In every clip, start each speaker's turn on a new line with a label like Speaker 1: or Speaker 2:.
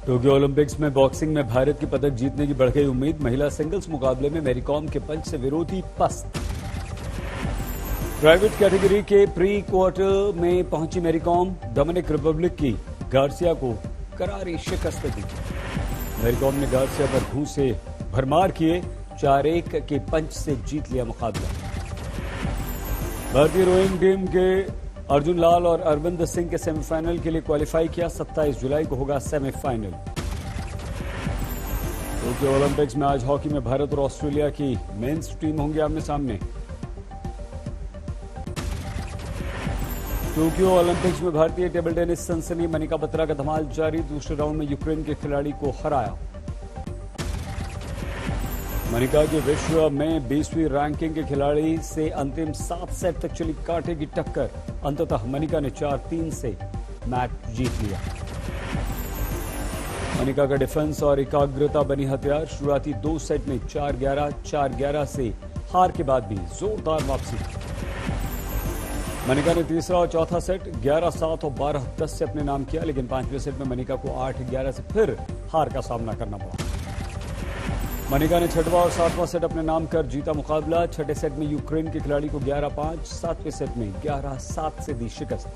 Speaker 1: Tokyo Olympics में boxing में भारत की पदक जीतने की बढ़ गई उम्मीद। महिला सिंगल्स मुकाबले में मैरी कॉम के पंच से विरोधी पस्त। प्राइवेट कैटेगरी के प्री क्वार्टर में पहुंची मैरी कॉम, डोमिनिक रिपब्लिक की गार्सिया को करारी शिकस्त दी। मैरी कॉम ने गार्सिया पर घूं से भरमार किए, 4-1 के पंच से जीत लिया मुकाबला। भारतीय रोइंग टीम के अर्जुन लाल और अरविंद सिंह के सेमीफाइनल के लिए क्वालिफाई किया। 27 जुलाई को होगा सेमीफाइनल। टोक्यो ओलंपिक्स में आज हॉकी में भारत और ऑस्ट्रेलिया की मेंस टीम होंगे आमने सामने। टोक्यो ओलंपिक्स में भारतीय टेबल टेनिस सनसनी मनिका बत्रा का धमाल जारी। दूसरे राउंड में यूक्रेन के खिलाड़ी को हराया। मनिका की विश्व में 20वीं रैंकिंग के खिलाड़ी से अंतिम 7 सेट तक चली कांटे की टक्कर। अंततः मनिका ने 4-3 से मैच जीत लिया। मनिका का डिफेंस और एकाग्रता बनी हथियार। शुरुआती 2 सेट में 4-11, 4-11 से हार के बाद भी जोरदार वापसी। मनिका ने तीसरा और चौथा सेट 11-7 और 12-10 से अपने नाम किया, लेकिन 5वें सेट में मनिका को 8-11 से फिर हार का सामना करना पड़ा। मनिका ने 6वां और 7वां सेट अपने नाम कर जीता मुकाबला। 6ठे सेट में यूक्रेन के खिलाड़ी को 11-5, 7वें सेट में 11-7 से दी शिकस्त।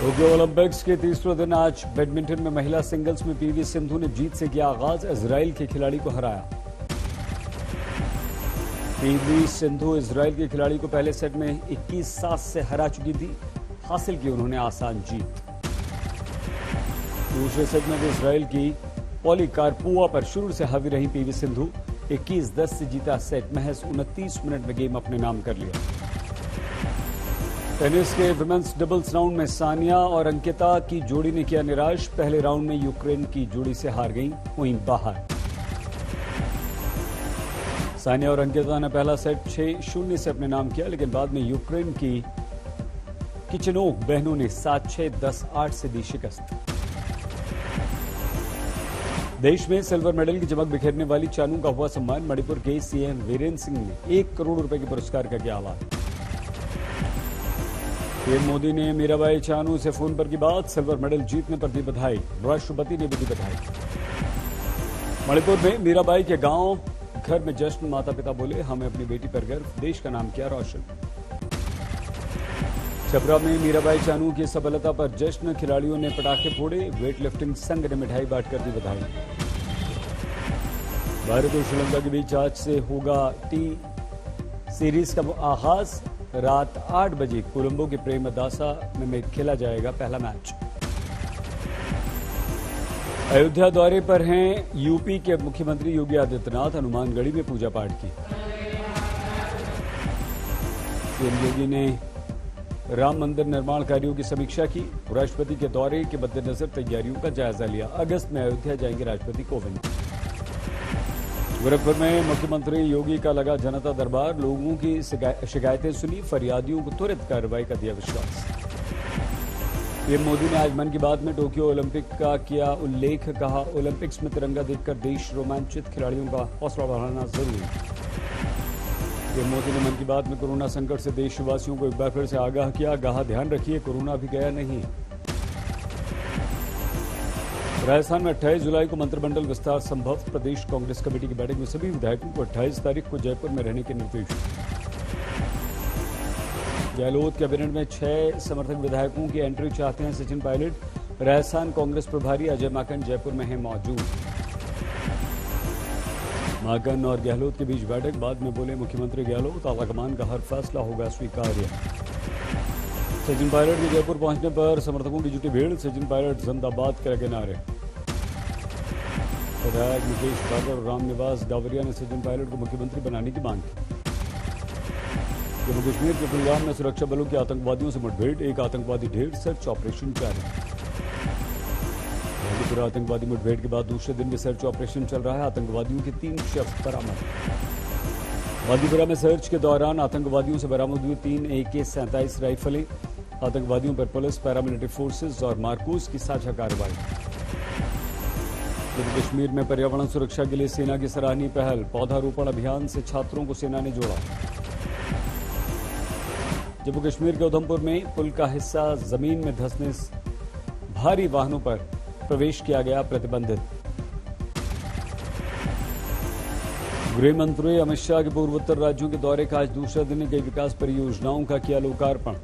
Speaker 1: टोक्यो ओलंपिक्स के तीसरे दिन आज बैडमिंटन में महिला सिंगल्स में पीवी सिंधु ने जीत से किया आगाज। इजराइल के खिलाड़ी को हराया। पीवी सिंधु इजराइल के खिलाड़ी को पहले सेट में 21-7 से हरा चुकी थी। हासिल की उन्होंने आसान जीत। दूसरे सेट में भी इजराइल की पॉलिकार्पोवा पर शुरू से हावी रही पीवी सिंधु। 21-10 से जीता सेट। महज 29 मिनट में गेम अपने नाम कर लिया। टेनिस के विमेंस डबल्स राउंड में सानिया और अंकिता की जोड़ी ने किया निराश। पहले राउंड में यूक्रेन की जोड़ी से हार गई, हुई बाहर। सानिया और अंकिता ने पहला सेट 6-0 से अपने नाम किया, लेकिन बाद में यूक्रेन की किचेनोक बहनों ने 7-6, 10-8 से दी शिकस्त। देश में सिल्वर मेडल की चमक बिखेरने वाली चानू का हुआ सम्मान। मणिपुर के सीएम वीरेंद्र सिंह ने 1 करोड़ रुपए के पुरस्कार का किया ऐलान। पीएम मोदी ने मीराबाई चानू से फोन पर की बात। सिल्वर मेडल जीतने पर दी बधाई। राष्ट्रपति ने भी दी बधाई। मणिपुर में मीराबाई के गांव घर में जश्न। माता पिता बोले, हमें अपनी बेटी पर गर्व, देश का नाम किया रोशन। छपरा में मीराबाई चानू की सफलता पर जश्न। खिलाड़ियों ने पटाखे फोड़े। वेट लिफ्टिंग संघ ने मिठाई बांटकर दी बधाई। भारत और श्रीलंका के बीच आज से होगा टी सीरीज का आगाज। रात 8 बजे कोलंबो के प्रेमदासा में खेला जाएगा पहला मैच। अयोध्या दौरे पर हैं यूपी के मुख्यमंत्री योगी आदित्यनाथ। हनुमानगढ़ी में पूजा पाठ की। सीएम योगी ने राम मंदिर निर्माण कार्यों की समीक्षा की। राष्ट्रपति के दौरे के मद्देनजर तैयारियों का जायजा लिया। अगस्त में अयोध्या जाएंगे राष्ट्रपति कोविंद। गोरखपुर में मुख्यमंत्री योगी का लगा जनता दरबार। लोगों की शिकायतें सुनी, फरियादियों को त्वरित कार्रवाई का दिया विश्वास। पीएम मोदी ने आज मन की बात में टोक्यो ओलंपिक का किया उल्लेख। कहा, ओलंपिक्स में तिरंगा देखकर देश रोमांचित, खिलाड़ियों का हौसला बढ़ाना जरूरी। पीएम मोदी ने मन की बात में कोरोना संकट से देशवासियों को एक बार फिर से आगाह किया। कहा, ध्यान रखिए, कोरोना अभी गया नहीं। राजस्थान में 28 जुलाई को मंत्रिमंडल विस्तार संभव। प्रदेश कांग्रेस कमेटी की बैठक में सभी विधायकों को 28 तारीख को जयपुर में रहने के निर्देश। गहलोत कैबिनेट में 6 समर्थक विधायकों की एंट्री चाहते हैं सचिन पायलट। राजस्थान कांग्रेस प्रभारी अजय माकन जयपुर में हैं मौजूद। माकन और गहलोत के बीच बैठक। बाद में बोले मुख्यमंत्री गहलोत, आलाकमान का हर फैसला होगा स्वीकार्य। सचिन पायलट के जयपुर पहुंचने पर समर्थकों की जुटी भीड़। सचिन पायलट जिंदाबाद के लगे नारे। विधायक मुकेश बाबर और रामनिवास डावरिया ने सचिन पायलट को मुख्यमंत्री बनाने की मांग की। जम्मू कश्मीर के कुलगाम में सुरक्षा बलों की आतंकवादियों से मुठभेड़। एक आतंकवादी ढेर। सर्च ऑपरेशन जारी। बांदीपुरा आतंकवादी मुठभेड़ के बाद दूसरे दिन भी सर्च ऑपरेशन चल रहा है। आतंकवादियों के 3 शव बरामद। बांदीपुरा में सर्च के दौरान आतंकवादियों से बरामद हुई 3 AK-47 राइफलें। आतंकवादियों पर पुलिस, पैरामिलिट्री फोर्सेज और मार्कोस की साझा कार्रवाई। जम्मू कश्मीर में पर्यावरण सुरक्षा के लिए सेना की सराहनीय पहल। पौधारोपण अभियान से छात्रों को सेना ने जोड़ा। जम्मू कश्मीर के उधमपुर में पुल का हिस्सा जमीन में धंसने से भारी वाहनों पर प्रवेश किया गया प्रतिबंधित। गृह मंत्री अमित शाह के पूर्वोत्तर राज्यों के दौरे का आज दूसरा दिन कई विकास परियोजनाओं का किया लोकार्पण।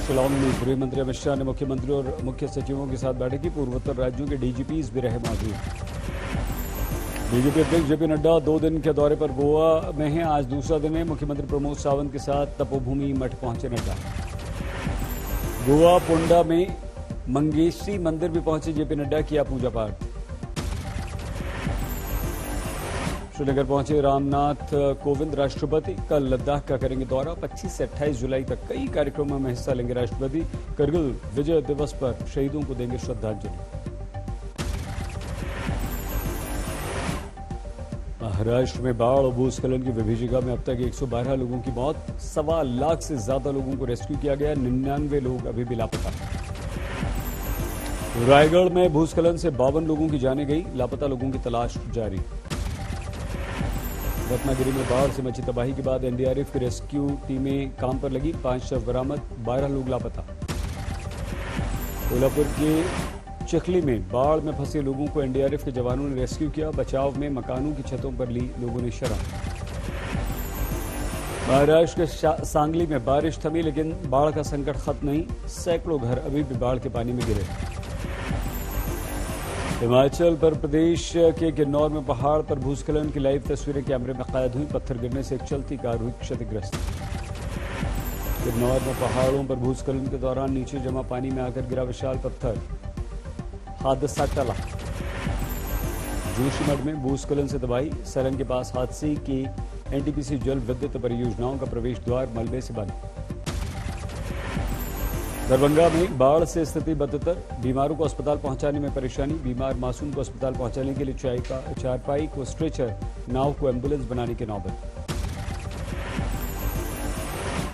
Speaker 1: शिलांग में गृह मंत्री अमित शाह ने मुख्यमंत्री और मुख्य सचिवों के साथ बैठक की। पूर्वोत्तर राज्यों के डीजीपीज भी रहे मौजूद। बीजेपी अध्यक्ष जेपी नड्डा 2 दिन के दौरे पर गोवा में हैं। आज दूसरा दिन है। मुख्यमंत्री प्रमोद सावंत के साथ तपोभूमि मठ पहुंचे नड्डा। गोवा पोंडा में मंगेशी मंदिर भी पहुंचे जेपी नड्डा, किया पूजा पाठ। श्रीनगर पहुंचे रामनाथ कोविंद राष्ट्रपति। कल लद्दाख का करेंगे दौरा। 25 से 28 जुलाई तक कई कार्यक्रमों में हिस्सा लेंगे राष्ट्रपति। करगिल विजय दिवस पर शहीदों को देंगे श्रद्धांजलि। महाराष्ट्र में बाढ़ और भूस्खलन की विभीषिका में अब तक 112 लोगों की मौत। 1.25 लाख से ज्यादा लोगों को रेस्क्यू किया गया। 99 लोग अभी भी लापता। रायगढ़ में भूस्खलन से 52 लोगों की जानें गई। लापता लोगों की तलाश जारी। रत्नागिरी में बाढ़ से मची तबाही के बाद एनडीआरएफ की रेस्क्यू टीमें काम पर लगी। 5 शव बरामद, 12 लोग लापता। कोल्हापुर के चिखली में बाढ़ में फंसे लोगों को एनडीआरएफ के जवानों ने रेस्क्यू किया। बचाव में मकानों की छतों पर ली लोगों ने शरण। महाराष्ट्र के सांगली में बारिश थमी लेकिन बाढ़ का संकट खत्म नहीं। सैकड़ों घर अभी भी बाढ़ के पानी में गिरे। हिमाचल प्रदेश के किन्नौर में पहाड़ पर भूस्खलन की लाइव तस्वीरें कैमरे में कैद हुई। पत्थर गिरने से एक चलती कार हुई क्षतिग्रस्त। किन्नौर में पहाड़ों पर भूस्खलन के दौरान नीचे जमा पानी में आकर गिरा विशाल पत्थर, हादसा टला। जोशीमठ में भूस्खलन से तबाही। सरंग के पास हादसे की एनटीपीसी जल विद्युत परियोजनाओं का प्रवेश द्वार मलबे से बंद। दरभंगा में बाढ़ से स्थिति बदतर। बीमारों को अस्पताल पहुंचाने में परेशानी। बीमार मासूम को अस्पताल पहुंचाने के लिए चारपाई को स्ट्रेचर, नाव को एम्बुलेंस बनाने की नौबत।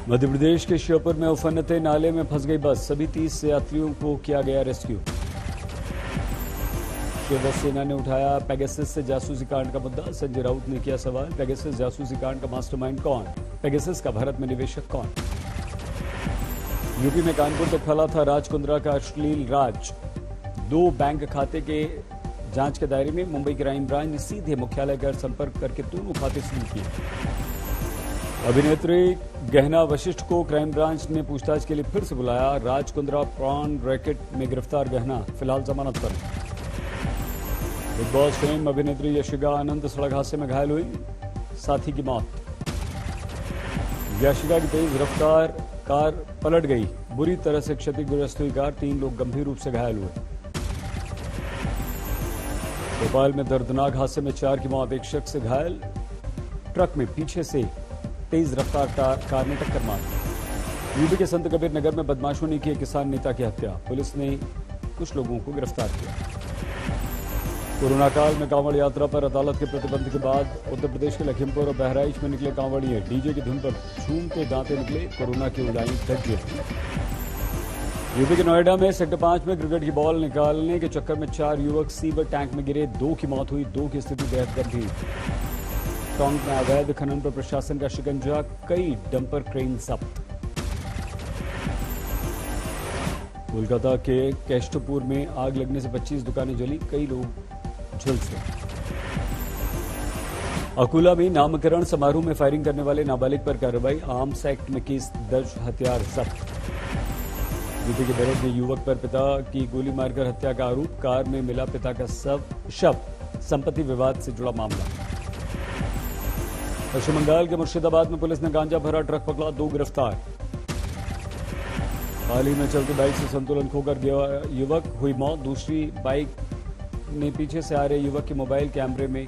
Speaker 1: मध्य प्रदेश के श्योपुर में उफनते नाले में फंस गई बस। सभी 30 यात्रियों को किया गया रेस्क्यू। शिवसेना ने उठाया पेगासस से जासूसी कांड का मुद्दा। संजय राउत ने किया सवाल, पेगासस जासूसी कांड का मास्टरमाइंड कौन? पेगासस का भारत में निवेशक कौन? यूपी में कानपुर तक फैला था राज कुंद्रा का अश्लील राज। 2 बैंक खाते के जांच के दायरे में मुंबई क्राइम ब्रांच ने सीधे मुख्यालय कर संपर्क करके दोनों खाते सील किए। अभिनेत्री गहना वशिष्ठ को क्राइम ब्रांच ने पूछताछ के लिए फिर से बुलाया। राज कुंद्रा प्रॉन रैकेट में गिरफ्तार गहना फिलहाल जमानत पर। बिग बॉस फेम अभिनेत्री यशिका आनंद सड़क हादसे में घायल हुई, साथी की मौत। यशिका की तेज रफ्तार कार पलट गई। बुरी तरह से क्षतिग्रस्त हुई कार। 3 लोग गंभीर रूप से घायल हुए। भोपाल में दर्दनाक हादसे में 4 की मौत, एक शख्स घायल। ट्रक में पीछे से तेज रफ्तार कार ने टक्कर मारी। यूपी के संत कबीर नगर में बदमाशों ने की किसान नेता की हत्या। पुलिस ने कुछ लोगों को गिरफ्तार किया। कोरोना काल में कांवड़ यात्रा पर अदालत के प्रतिबंध के बाद उत्तर प्रदेश के लखीमपुर और बहराइच में निकले कांवड़िए। डीजे की धुन पर झूमते गाते निकले। कोरोना की उड़ाई धज्जियां। यूपी के नोएडा में सेक्टर 5 में क्रिकेट की बॉल निकालने के चक्कर में 4 युवक सीवर टैंक में गिरे। 2 की मौत हुई, 2 की स्थिति बेहद गंभीर। टोंक में अवैध खनन पर प्रशासन का शिकंजा, कई डंपर क्रेन जब्त। कोलकाता के केस्टपुर में आग लगने से 25 दुकानें जली, कई लोग झुलसे। अकोला में नामकरण समारोह में फायरिंग करने वाले नाबालिग पर कार्रवाई। आर्म्स एक्ट में केस दर्ज, हथियार जब्त। यूपी के बेरड में युवक पर पिता की गोली मारकर हत्या का आरोप। कार में मिला पिता का शव। संपत्ति विवाद से जुड़ा मामला। पश्चिम बंगाल के मुर्शिदाबाद में पुलिस ने गांजा भरा ट्रक पकड़ा, 2 गिरफ्तार। हाल ही में चलती बाइक से संतुलन खोकर गया युवक, हुई मौत। दूसरी बाइक ने पीछे से आ रहे युवक के मोबाइल कैमरे में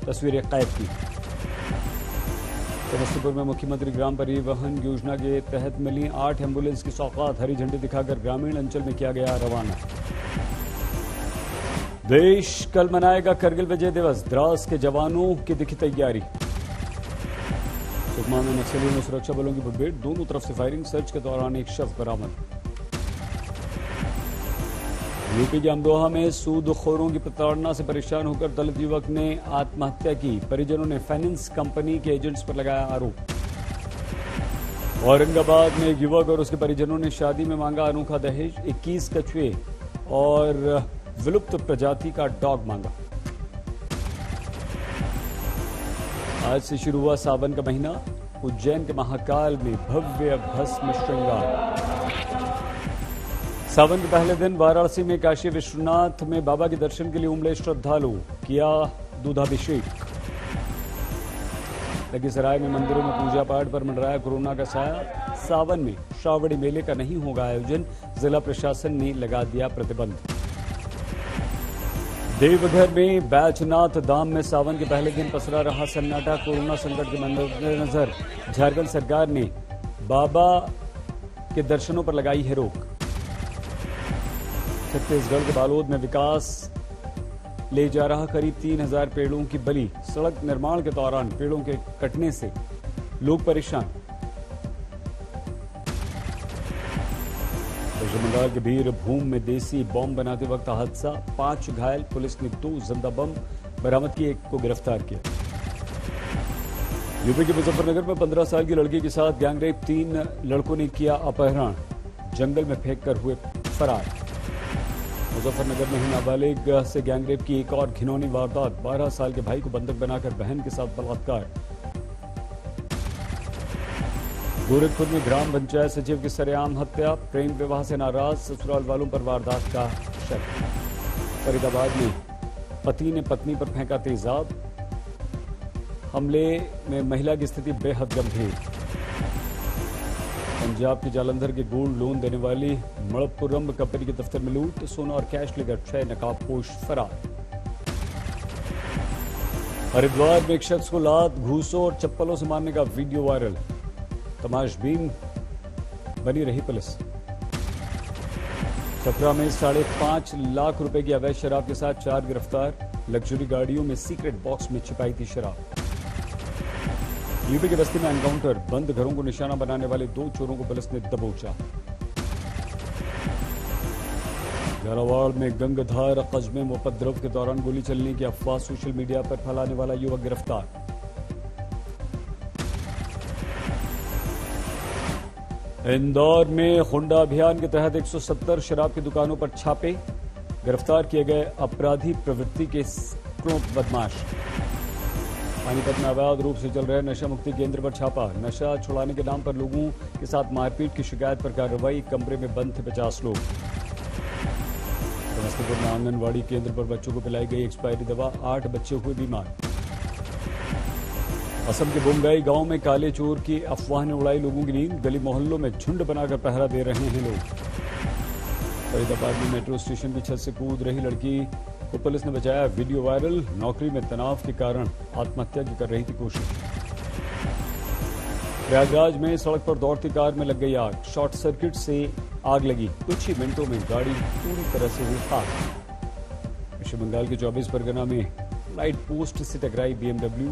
Speaker 1: तस्वीरें कैद की। समस्तीपुर में मुख्यमंत्री ग्राम परिवहन योजना के तहत मिली 8 एम्बुलेंस की सौगात। हरी झंडी दिखाकर ग्रामीण अंचल में किया गया रवाना। देश कल मनाएगा करगिल विजय दिवस। द्रास के जवानों की दिखी तैयारी। सुकमा में नक्सलियों में सुरक्षा बलों की मुठभेड़, दोनों तरफ से फायरिंग। सर्च के दौरान एक शव बरामद। यूपी के अमरोहा में सूदखोरों की प्रताड़ना से परेशान होकर दलित युवक ने आत्महत्या की। परिजनों ने फाइनेंस कंपनी के एजेंट्स पर लगाया आरोप। औरंगाबाद में एक युवक और उसके परिजनों ने शादी में मांगा अनोखा दहेज, 21 कछुए और विलुप्त प्रजाति का डॉग मांगा। आज से शुरू हुआ सावन का महीना, उज्जैन के महाकाल में भव्य भस्म श्रृंगार। सावन के पहले दिन वाराणसी में काशी विश्वनाथ में बाबा के दर्शन के लिए उमड़े श्रद्धालु, किया दूधाभिषेक। लखीसराय में मंदिरों में पूजा पाठ पर मंडराया कोरोना का साया। सावन में श्रावणी मेले का नहीं होगा आयोजन, जिला प्रशासन ने लगा दिया प्रतिबंध। देवघर में बैजनाथ धाम में सावन के पहले दिन पसरा रहा सन्नाटा। कोरोना संकट के मद्देनजर झारखंड सरकार ने बाबा के दर्शनों पर लगाई है रोक। छत्तीसगढ़ के बालोद में विकास ले जा रहा करीब 3000 पेड़ों की बलि। सड़क निर्माण के दौरान पेड़ों के कटने से लोग परेशान। पश्चिम बंगाल के बीरभूम में देसी बम बनाते वक्त हादसा, 5 घायल। पुलिस ने 2 जिंदा बम बरामद किए, 1 को गिरफ्तार किया। यूपी के मुजफ्फरनगर में 15 साल की लड़की के साथ गैंगरेप, 3 लड़कों ने किया अपहरण, जंगल में फेंककर हुए फरार। मुजफ्फरनगर में ही नाबालिग से गैंगरेप की एक और घिनौनी वारदात, 12 साल के भाई को बंधक बनाकर बहन के साथ बलात्कार। गोरखपुर में ग्राम पंचायत सचिव की सरेआम हत्या, प्रेम विवाह से नाराज ससुराल वालों पर वारदात का शक। फरीदाबाद में पति ने पत्नी पर फेंका तेजाब, हमले में महिला की स्थिति बेहद गंभीर। पंजाब के जालंधर के गोल्ड लोन देने वाली मणप्पुरम कंपनी के दफ्तर में लूट, सोना और कैश लेकर 6 नकाबपोश फरार। हरिद्वार में एक शख्स को लात, घूसों और चप्पलों से मारने का वीडियो वायरल, तमाशबीन बनी रही पुलिस। छपरा में 5.5 लाख रुपए की अवैध शराब के साथ 4 गिरफ्तार। लग्जरी गाड़ियों में सीक्रेट बॉक्स में छिपाई थी शराब। यूपी की बस्ती में एनकाउंटर, बंद घरों को निशाना बनाने वाले 2 चोरों को पुलिस ने दबोचा। झालावाड़ में गंगधार कस्बे में उपद्रव के दौरान गोली चलने की अफवाह सोशल मीडिया पर फैलाने वाला युवक गिरफ्तार। इंदौर में हुंडा अभियान के तहत 170 शराब की दुकानों पर छापे, गिरफ्तार किए गए अपराधी प्रवृत्ति के सैकड़ों बदमाश। पानीपत में अवैध रूप से चल रहे नशा मुक्ति केंद्र पर छापा, नशा छुड़ाने के नाम पर लोगों के साथ मारपीट की शिकायत पर कार्रवाई, कमरे में बंद थे 50 लोग। समस्तीपुर में आंगनबाड़ी केंद्र पर बच्चों को पिलाई गई एक्सपायरी दवा, 8 बच्चे हुए बीमार। असम के बोंगाई गांव में काले चोर की अफवाह ने उड़ाई लोगों की नींद, गली मोहल्लों में झुंड बनाकर पहरा दे रहे हैं लोग। फरीदाबाद में मेट्रो स्टेशन की छत से कूद रही लड़की को पुलिस ने बचाया, वीडियो वायरल। नौकरी में तनाव के कारण आत्महत्या की कर रही थी कोशिश। प्रयागराज में सड़क पर दौड़ती कार में लग गई आग, शॉर्ट सर्किट से आग लगी, कुछ ही मिनटों में गाड़ी पूरी तरह से हुई खाक। पश्चिम बंगाल के 24 परगना में लाइट पोस्ट से टकराई BMW,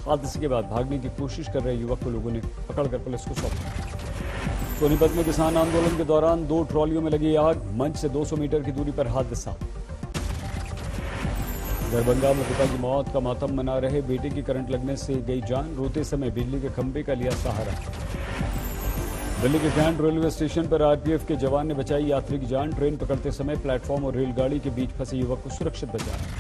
Speaker 1: हादसे के बाद भागने की कोशिश कर रहे युवक को लोगों ने पकड़कर पुलिस को सौंपा। सोनीपत में किसान आंदोलन के दौरान 2 ट्रॉलियों में लगी आग, मंच से 200 मीटर की दूरी पर हादसा। दरभंगा में पिता की मौत का मातम मना रहे बेटे की करंट लगने से गई जान, रोते समय बिजली के खंभे का लिया सहारा। दिल्ली के कैंट रेलवे स्टेशन पर RPF के जवान ने बचाई यात्री की जान, ट्रेन पकड़ते समय प्लेटफॉर्म और रेलगाड़ी के बीच फंसे युवक को सुरक्षित बचाया।